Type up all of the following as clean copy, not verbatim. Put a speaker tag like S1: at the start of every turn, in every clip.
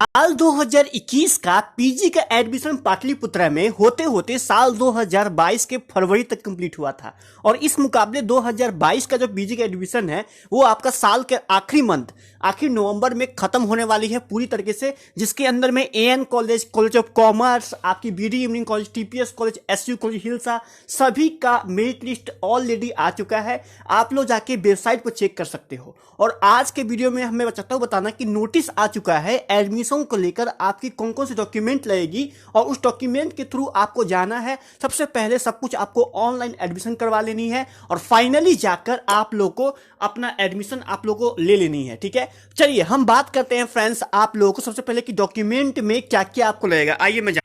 S1: साल 2021 का पीजी का एडमिशन पाटलिपुत्रा में होते होते साल 2022 के फरवरी तक कंप्लीट हुआ था। और इस मुकाबले 2022 का जो पीजी का एडमिशन है वो आपका साल के आखिरी मंथ आखिर नवंबर में खत्म होने वाली है पूरी तरीके से, जिसके अंदर में AN college, college of commerce, आपकी BD evening college, TPS college, SU college Hilsa, सभी का मेरिट लिस्ट ऑलरेडी आ चुका है। आप लोग जाके वेबसाइट पर चेक कर सकते हो। और आज के वीडियो में हमें चाहता हूँ बताना कि नोटिस आ चुका है एडमिशन को लेकर, आपकी कौन कौन सी डॉक्यूमेंट लगेगी और उस डॉक्यूमेंट के थ्रू आपको जाना है। सबसे पहले सब कुछ आपको ऑनलाइन एडमिशन करवा लेनी है और फाइनली जाकर आप लोग को अपना एडमिशन आप लोग को ले लेनी है। ठीक है, चलिए हम बात करते हैं फ्रेंड्स आप लोगों को सबसे पहले कि डॉक्यूमेंट में क्या क्या आपको लगेगा। आइए मैं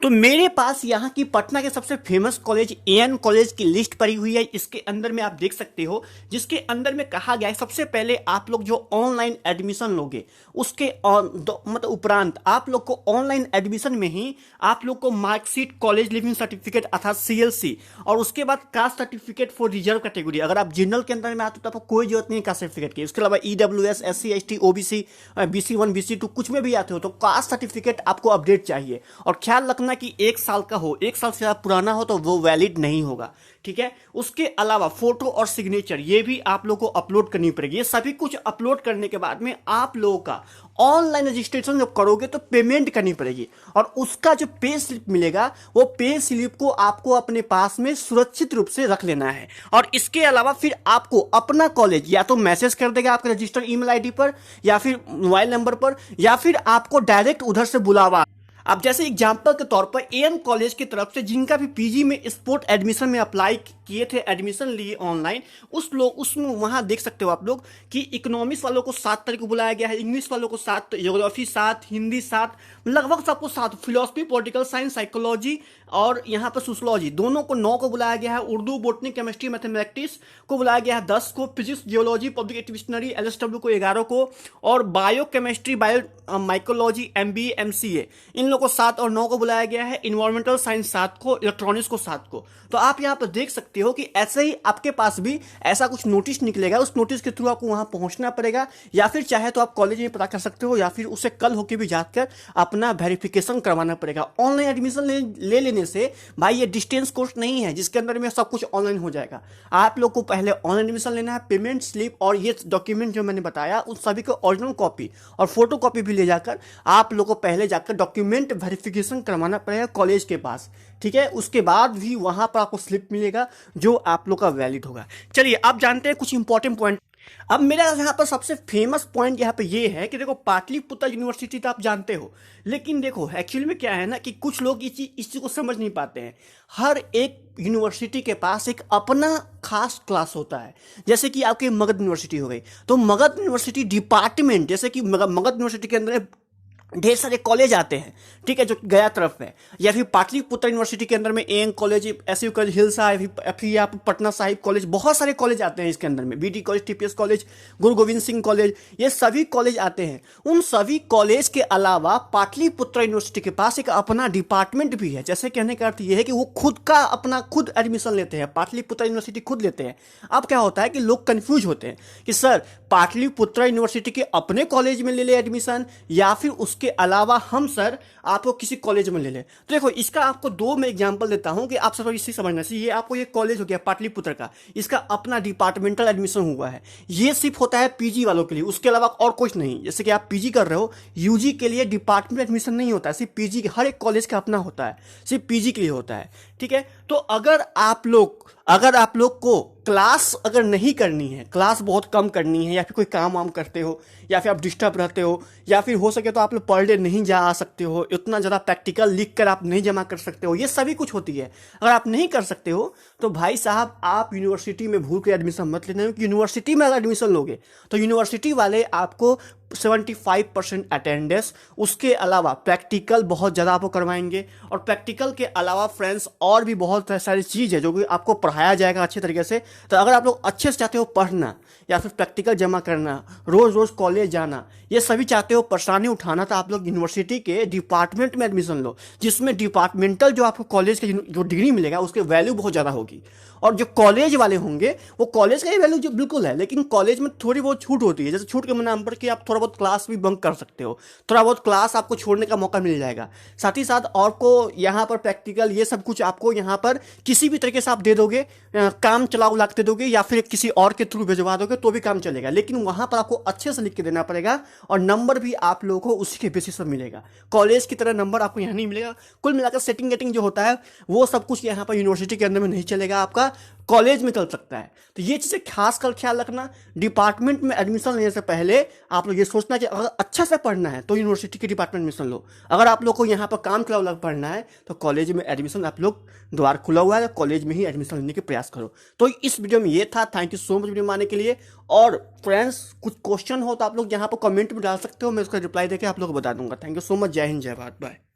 S1: तो मेरे पास यहाँ की पटना के सबसे फेमस कॉलेज एएन कॉलेज की लिस्ट पड़ी हुई है। इसके अंदर में आप देख सकते हो, जिसके अंदर में कहा गया है सबसे पहले आप लोग जो ऑनलाइन एडमिशन लोगे उसके मतलब उपरांत आप लोग को ऑनलाइन एडमिशन में ही आप लोग को मार्कशीट, कॉलेज लिविंग सर्टिफिकेट अर्थात सीएलसी, और उसके बाद caste certificate for reserve category. अगर आप जनरल के अंदर में आते हो तो आपको कोई जरूरत नहीं है कास्ट सर्टिफिकेट की। उसके अलावा EWS, SC, ST, OBC, BC1, BC2 कुछ में भी आते हो तो कास्ट सर्टिफिकेट आपको अपडेट चाहिए। और ख्याल रखना कि 1 साल का हो, 1 साल से ज्यादा पुराना हो तो वो वैलिड नहीं होगा। ठीक है, उसके अलावा फोटो और सिग्नेचर ये भी आप लोग को अपलोड करनी पड़ेगी। ये सभी कुछ अपलोड करने के बाद में आप लोगों का ऑनलाइन रजिस्ट्रेशन जब करोगे तो पेमेंट करनी पड़ेगी और उसका जो पे स्लिप मिलेगा वो पे स्लिप को आपको अपने पास में सुरक्षित रूप से रख लेना है। और इसके अलावा फिर आपको अपना कॉलेज या तो मैसेज कर देगा आपके रजिस्टर्ड ईमेल आईडी पर या फिर मोबाइल नंबर पर, या फिर आपको डायरेक्ट उधर से बुलावा। अब जैसे एग्जाम्पल के तौर पर एएन कॉलेज की तरफ से जिनका भी पीजी में स्पोर्ट एडमिशन में अप्लाई किए थे, एडमिशन लिए ऑनलाइन, उस लोग उसमें वहां देख सकते हो आप लोग कि इकोनॉमिक्स वालों को 7 तारीख को बुलाया गया है, इंग्लिश वालों को 7, ज्योग्राफी 7, हिंदी 7, लगभग सबको 7, फिलोसफी, पॉलिटिकल साइंस, साइकोलॉजी और यहाँ पर सोशलॉजी दोनों को 9 को बुलाया गया है। उर्दू, बोटनी, केमिस्ट्री, मैथमेटिक्स को बुलाया गया है 10 को, physics, geology, public administration, LSW को 11 को, और bio chemistry, bio mycology, MBA, MCA इन लोगों को 7 और 9 को बुलाया गया है। इन्वायरमेंटल साइंस 7 को, इलेक्ट्रॉनिक्स को 7 को। तो आप यहाँ पर देख सकते हो कि ऐसे ही आपके पास भी ऐसा कुछ नोटिस निकलेगा, उस नोटिस के थ्रू आपको वहां पहुंचना पड़ेगा, या फिर चाहे तो आप कॉलेज में पता कर सकते हो या फिर उससे कल होकर भी जाकर अपना वेरिफिकेशन करवाना पड़ेगा। ऑनलाइन एडमिशन ले लेने से भाई ये डिस्टेंस कोर्स नहीं है जिसके अंदर में सब कुछ ऑनलाइन हो जाएगा। आप लोग को पहले ऑनलाइन एडमिशन लेना है, पेमेंट स्लिप और ये डॉक्यूमेंट जो मैंने बताया उन सभी को ओरिजिनल कॉपी और फोटो कॉपी भी ले जाकर आप लोग को पहले जाकर डॉक्यूमेंट वेरिफिकेशन करवाना पड़ेगा कॉलेज के पास। ठीक है, उसके बाद भी वहां पर आपको स्लिप मिलेगा जो आप लोग का वैलिड होगा। चलिए अब जानते हैं कुछ इंपॉर्टेंट पॉइंट। अब मेरा यहाँ पर सबसे फेमस पॉइंट यहाँ पे ये है कि देखो पाटलिपुत्र यूनिवर्सिटी तो आप जानते हो, लेकिन देखो एक्चुअली में क्या है ना कि कुछ लोग इस चीज को समझ नहीं पाते हैं। हर एक यूनिवर्सिटी के पास एक अपना खास क्लास होता है। जैसे कि आपकी मगध यूनिवर्सिटी हो गई तो मगध यूनिवर्सिटी डिपार्टमेंट, जैसे कि मगध यूनिवर्सिटी के अंदर ढेर सारे कॉलेज आते हैं, ठीक है, जो गया तरफ में, या फिर पाटलिपुत्र यूनिवर्सिटी के अंदर में AN college, SU college Hilsa, फिर यहाँ पर पटना साहिब कॉलेज, बहुत सारे कॉलेज आते हैं इसके अंदर में, बीडी कॉलेज, टीपीएस कॉलेज, गुरु गोविंद सिंह कॉलेज, ये सभी कॉलेज आते हैं। उन सभी कॉलेज के अलावा पाटलिपुत्र यूनिवर्सिटी के पास एक अपना डिपार्टमेंट भी है। जैसे कहने का अर्थ ये है कि वो खुद एडमिशन लेते हैं, पाटलिपुत्र यूनिवर्सिटी खुद लेते हैं। अब क्या होता है कि लोग कंफ्यूज होते हैं कि सर पाटलिपुत्र यूनिवर्सिटी के अपने कॉलेज में ले ले एडमिशन या फिर उसके अलावा हम सर आपको किसी कॉलेज में ले लें। तो देखो इसका आपको 2 में एग्जांपल देता हूं कि आप सब इसी समझना चाहिए। ये आपको ये कॉलेज हो गया पाटलिपुत्र का, इसका अपना डिपार्टमेंटल एडमिशन हुआ है, ये सिर्फ होता है पीजी वालों के लिए, उसके अलावा और कुछ नहीं। जैसे कि आप पीजी कर रहे हो, यूजी के लिए डिपार्टमेंट एडमिशन नहीं होता है, सिर्फ पीजी के, हर एक कॉलेज का अपना होता है, सिर्फ पीजी के लिए होता है। ठीक है, तो अगर आप लोग को क्लास अगर नहीं करनी है, क्लास बहुत कम करनी है, या फिर कोई काम वाम करते हो, या फिर आप डिस्टर्ब रहते हो, या फिर हो सके तो आप लोग पर डे नहीं जा आ सकते हो, इतना ज़्यादा प्रैक्टिकल लिख कर आप नहीं जमा कर सकते हो, ये सभी कुछ होती है। अगर आप नहीं कर सकते हो तो भाई साहब आप यूनिवर्सिटी में भूल कर एडमिशन मत लेना, क्योंकि यूनिवर्सिटी में अगर एडमिशन लोगे तो यूनिवर्सिटी वाले आपको 75% अटेंडेंस, उसके अलावा प्रैक्टिकल बहुत ज़्यादा आपको करवाएंगे। और प्रैक्टिकल के अलावा फ्रेंड्स और भी बहुत सारी चीज़ है जो कि आपको पढ़ाया जाएगा अच्छे तरीके से। तो अगर आप लोग अच्छे से चाहते हो पढ़ना या फिर प्रैक्टिकल जमा करना, रोज़ रोज़ कॉलेज जाना, ये सभी चाहते हो, परेशानी उठाना, तो आप लोग यूनिवर्सिटी के डिपार्टमेंट में एडमिशन लो, जिसमें डिपार्टमेंटल जो आपको कॉलेज का जो डिग्री मिलेगा उसके वैल्यू बहुत ज़्यादा होगी। और जो कॉलेज वाले होंगे वो कॉलेज का ही वैल्यू जो बिल्कुल है, लेकिन कॉलेज में थोड़ी बहुत छूट होती है। जैसे छूट के नाम पर कि आप थोड़ा थोड़ा बहुत क्लास भी बंक कर सकते हो, थोड़ा बहुत क्लास आपको छोड़ने का मौका मिल जाएगा। साथ ही साथ और को यहाँ पर प्रैक्टिकल ये सब कुछ आपको यहाँ पर किसी भी तरीके से आप दे दोगे, काम चलाओ लागते दोगे या फिर किसी और के थ्रू भिजवा दोगे तो भी काम चलेगा, लेकिन वहाँ पर आपको अच्छे से लिख के देना पड़ेगा और नंबर भी आप लोगों को उसी के बेसिस पर मिलेगा। कॉलेज की तरह नंबर आपको यहाँ नहीं मिलेगा। कुल मिलाकर सेटिंग गेटिंग जो होता है वो सब कुछ यहाँ पर यूनिवर्सिटी के अंदर में नहीं चलेगा, आपका कॉलेज में चल सकता है। तो ये चीज़ें खास कर ख्याल रखना। डिपार्टमेंट में एडमिशन लेने से पहले आप लोग ये सोचना कि अगर अच्छा से पढ़ना है तो यूनिवर्सिटी के डिपार्टमेंट में एडमिशन लो, अगर आप लोग को यहाँ पर काम के अलग पढ़ना है तो कॉलेज में एडमिशन आप लोग द्वार खुला हुआ है, कॉलेज में ही एडमिशन लेने के प्रयास करो। तो इस वीडियो में ये था। Thank you so much video मानने के लिए। और फ्रेंड्स कुछ क्वेश्चन हो तो आप लोग यहाँ पर कमेंट में डाल सकते हो, मैं उसका रिप्लाई देकर आप लोग को बता दूंगा। Thank you so much. जय हिंद, जय भारत, बाय।